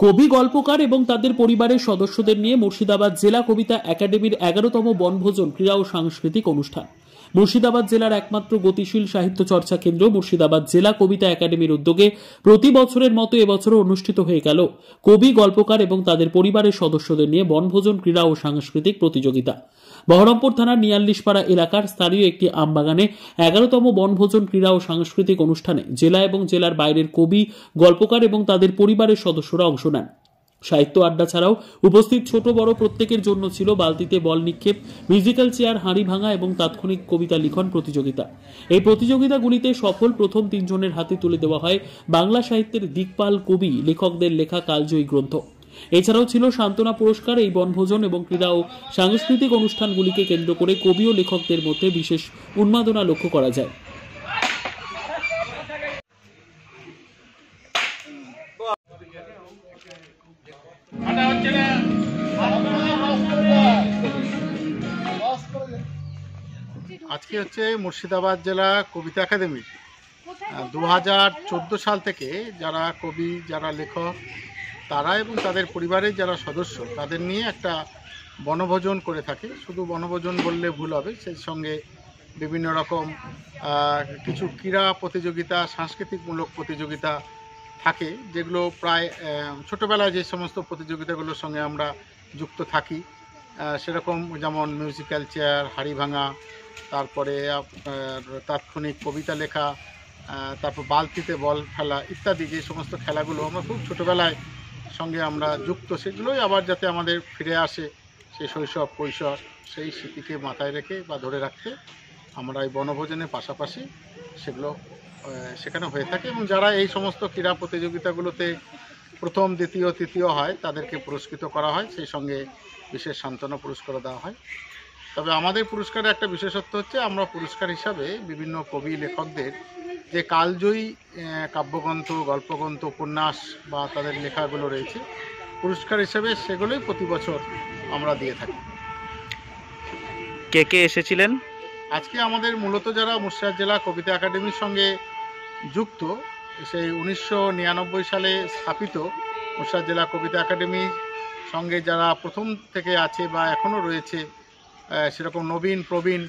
কবি, গল্পকার এবং তাদের পরিবারের সদস্যদের নিয়ে মুর্শিদাবাদ জেলা কবিতা একাডেমির 11তম বনভোজন ক্রীড়া ও সাংস্কৃতিক অনুষ্ঠান। মুর্শিদাবাদ জেলার একমাত্র গতিশীল সাহিত্য চর্চা কেন্দ্র মুর্শিদাবাদ জেলা কবিতা একাডেমির উদ্যোগে প্রতি বছরের মতো এবছরও অনুষ্ঠিত হয়ে গেল কবি, গল্পকার এবং তাদের পরিবারের সদস্যদের নিয়ে বনভোজন ক্রীড়া ও সাংস্কৃতিক প্রতিযোগিতা। বহরমপুর থানার নিয়াল্লিশপাড়া এলাকার স্থানীয় একটি আমবাগানে 11তম বনভোজন ক্রীড়া ও সাংস্কৃতিক অনুষ্ঠানে জেলা এবং জেলার বাইরের কবি, গল্পকার এবং তাদের পরিবারের সদস্যরা অংশ নেন। সাহিত্য আড্ডা ছাড়াও উপস্থিত ছোট বড় প্রত্যেকের জন্য ছিল বালতিতে বল নিক্ষেপ, মিউজিক্যাল চেয়ার, হাঁড়ি ভাঙা এবং তাৎক্ষণিক কবিতা লিখন প্রতিযোগিতা। এই প্রতিযোগিতাগুলিতে সফল প্রথম 3 জনের হাতে তুলে দেওয়া হয় বাংলা সাহিত্যের দিকপাল কবি লেখকদের লেখা কালজয়ী গ্রন্থ। এছাড়াও ছিল সান্ত্বনা পুরস্কার। এই বনভোজন এবং ক্রীড়া ও সাংস্কৃতিক অনুষ্ঠানগুলিকে কেন্দ্র করে কবি ও লেখকদের মধ্যে বিশেষ উন্মাদনা লক্ষ্য করা যায়। আজকে হচ্ছে মুর্শিদাবাদ জেলা কবিতা একাডেমির 2014 সাল থেকে যারা কবি, যারা লেখক, তারা এবং তাদের পরিবারের যারা সদস্য, তাদের নিয়ে একটা বনভোজন করে থাকে। শুধু বনভোজন বললে ভুল হবে, সেই সঙ্গে বিভিন্ন রকম কিছু ক্রীড়া প্রতিযোগিতা, সাংস্কৃতিকমূলক প্রতিযোগিতা থাকে, যেগুলো প্রায় ছোটোবেলায় যে সমস্ত প্রতিযোগিতাগুলোর সঙ্গে আমরা যুক্ত থাকি, সেরকম যেমন মিউজিক্যাল চেয়ার, হাঁড়ি ভাঙা, তারপরে তাৎক্ষণিক কবিতা লেখা, তারপর বালতিতে বল খেলা ইত্যাদি যে সমস্ত খেলাগুলো আমরা খুব ছোটোবেলায় সঙ্গে আমরা যুক্ত, সেগুলোই আবার যাতে আমাদের ফিরে আসে, সেই শৈশব কৈশোর, সেই স্মৃতিকে মাথায় রেখে বা ধরে রাখতে আমরা এই বনভোজনের পাশাপাশি সেগুলো সেখানে হয়ে থাকে। এবং যারা এই সমস্ত ক্রীড়া প্রতিযোগিতাগুলোতে প্রথম, দ্বিতীয়, তৃতীয় হয়, তাদেরকে পুরস্কৃত করা হয়, সেই সঙ্গে বিশেষ সান্ত্বনা পুরস্কার দেওয়া হয়। তবে আমাদের পুরস্কারের একটা বিশেষত্ব হচ্ছে, আমরা পুরস্কার হিসাবে বিভিন্ন কবি, লেখকদের যে কালজয়ী কাব্যগ্রন্থ, গল্পগ্রন্থ, উপন্যাস বা তাদের লেখাগুলো রয়েছে, পুরস্কার হিসেবে সেগুলোই প্রতি বছর আমরা দিয়ে থাকি। কে কে এসেছিলেন? আজকে আমাদের মূলত যারা মুর্শিদাবাদ জেলা কবিতা একাডেমির সঙ্গে যুক্ত, সেই 1999 সালে স্থাপিত মুর্শিদাবাদ জেলা কবিতা একাডেমির সঙ্গে যারা প্রথম থেকে আছে বা এখনও রয়েছে, সেরকম নবীন প্রবীণ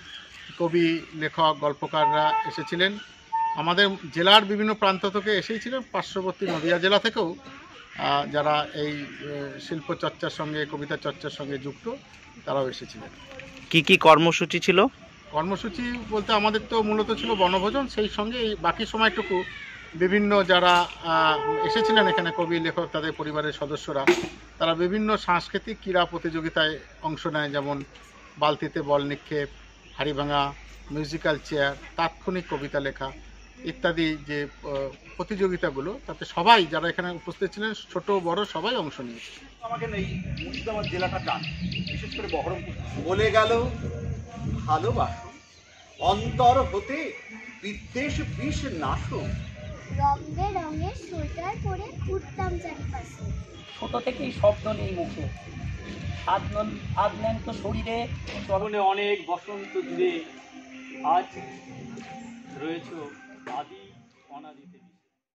কবি, লেখক, গল্পকাররা এসেছিলেন। আমাদের জেলার বিভিন্ন প্রান্ত থেকে এসেছিলেন, পার্শ্ববর্তী নদিয়া জেলা থেকেও যারা এই শিল্প চর্চার সঙ্গে, কবিতা চর্চার সঙ্গে যুক্ত, তারাও এসেছিলেন। কি কি কর্মসূচি ছিল? কর্মসূচি বলতে আমাদের তো মূলত ছিল বনভোজন, সেই সঙ্গে এই বাকি সময়টুকু বিভিন্ন যারা এসেছিলেন এখানে কবি, লেখক, তাদের পরিবারের সদস্যরা, তারা বিভিন্ন সাংস্কৃতিক ক্রীড়া প্রতিযোগিতায় অংশ নেয়, যেমন বালতিতে বল নিক্ষেপ, হাঁড়ি ভাঙা, মিউজিক্যাল চেয়ার, তাৎক্ষণিক কবিতা লেখা ইত্যাদি যে প্রতিযোগিতাগুলো, তাতে সবাই যারা এখানে উপস্থিত ছিলেন, ছোট বড় সবাই অংশ নিয়েছে। আমাকে এই মুর্শিদাবাদ জেলাটা টান, বিশেষ করে বহরমপুর। বলে গেল ভালোবাসো অন্তর হতে বিদ্বেষ বিষ নাশো, রঙে রঙে সোয়েটার পরে ঘুরতাম চারিপাশে। ছোট থেকেই শব্দ নেই মুখে, আগ্নেন্ত শরীরে চরণে অনেক বসন্ত জুড়ে আজ রয়েছে আদি অনাদি।